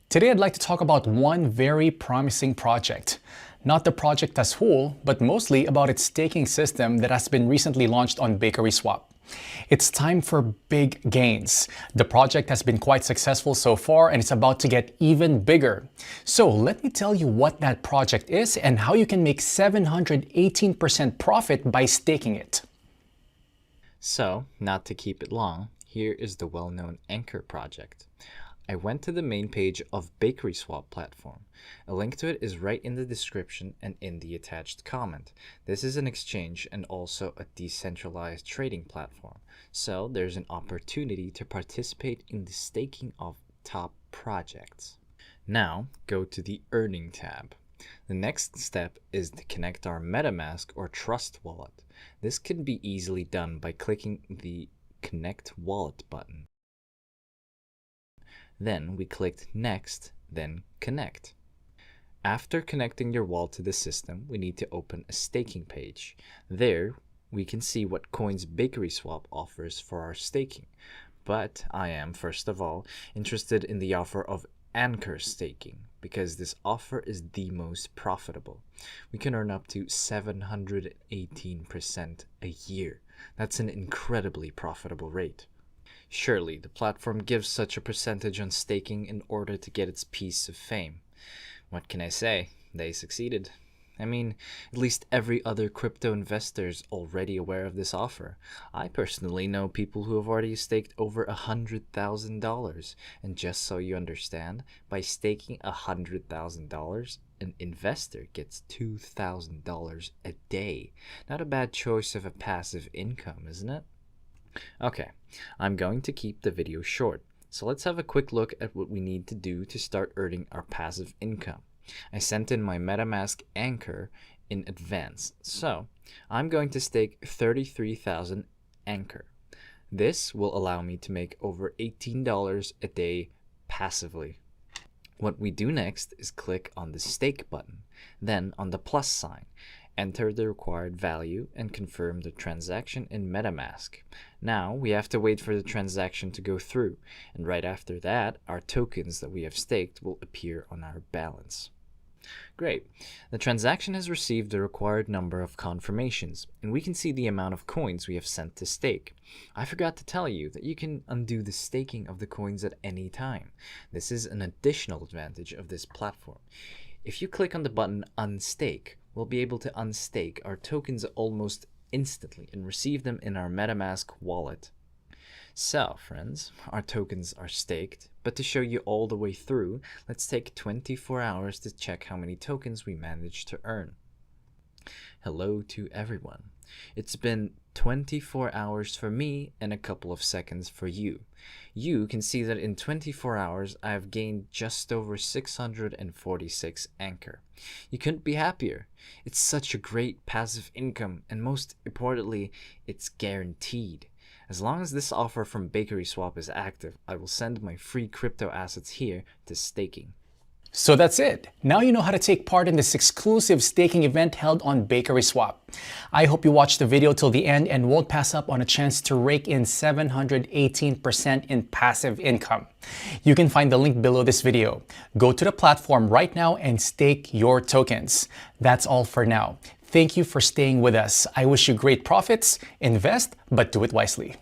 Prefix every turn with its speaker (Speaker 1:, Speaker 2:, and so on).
Speaker 1: Today I'd like to talk about one very promising project. Not the project as whole, but mostly about its staking system that has been recently launched on BakerySwap. It's time for big gains. The project has been quite successful so far and it's about to get even bigger. So let me tell you what that project is and how you can make 718% profit by staking it.
Speaker 2: So, not to keep it long, here is the well-known ANKR project. I went to the main page of BakerySwap platform. A link to it is right in the description and in the attached comment. This is an exchange and also a decentralized trading platform. So there's an opportunity to participate in the staking of top projects. Now go to the Earning tab. The next step is to connect our MetaMask or Trust wallet. This can be easily done by clicking the Connect Wallet button. Then we clicked Next, then Connect. After connecting your wallet to the system, we need to open a staking page. There, we can see what coins BakerySwap offers for our staking. But I am, first of all, interested in the offer of ANKR staking, because this offer is the most profitable. We can earn up to 718% a year. That's an incredibly profitable rate. Surely, the platform gives such a percentage on staking in order to get its piece of fame. What can I say? They succeeded. I mean, at least every other crypto investor is already aware of this offer. I personally know people who have already staked over $100,000. And just so you understand, by staking $100,000, an investor gets $2,000 a day. Not a bad choice of a passive income, isn't it? Okay, I'm going to keep the video short, so let's have a quick look at what we need to do to start earning our passive income. I sent in my MetaMask ANKR in advance, so I'm going to stake 33,000 ANKR. This will allow me to make over $18 a day passively. What we do next is click on the stake button, then on the plus sign. Enter the required value and confirm the transaction in MetaMask. Now we have to wait for the transaction to go through, and right after that, our tokens that we have staked will appear on our balance. Great. The transaction has received the required number of confirmations, and we can see the amount of coins we have sent to stake. I forgot to tell you that you can undo the staking of the coins at any time. This is an additional advantage of this platform. If you click on the button Unstake, we'll be able to unstake our tokens almost instantly and receive them in our MetaMask wallet. So, friends, our tokens are staked, but to show you all the way through, let's take 24 hours to check how many tokens we managed to earn. Hello to everyone. It's been 24 hours for me and a couple of seconds for you. You can see that in 24 hours, I have gained just over 646 ANKR. You couldn't be happier. It's such a great passive income, and most importantly, it's guaranteed. As long as this offer from BakerySwap is active, I will send my free crypto assets here to staking.
Speaker 1: So that's it. Now you know how to take part in this exclusive staking event held on BakerySwap. I hope you watched the video till the end and won't pass up on a chance to rake in 718% in passive income. You can find the link below this video. Go to the platform right now and stake your tokens. That's all for now. Thank you for staying with us. I wish you great profits. Invest, but do it wisely.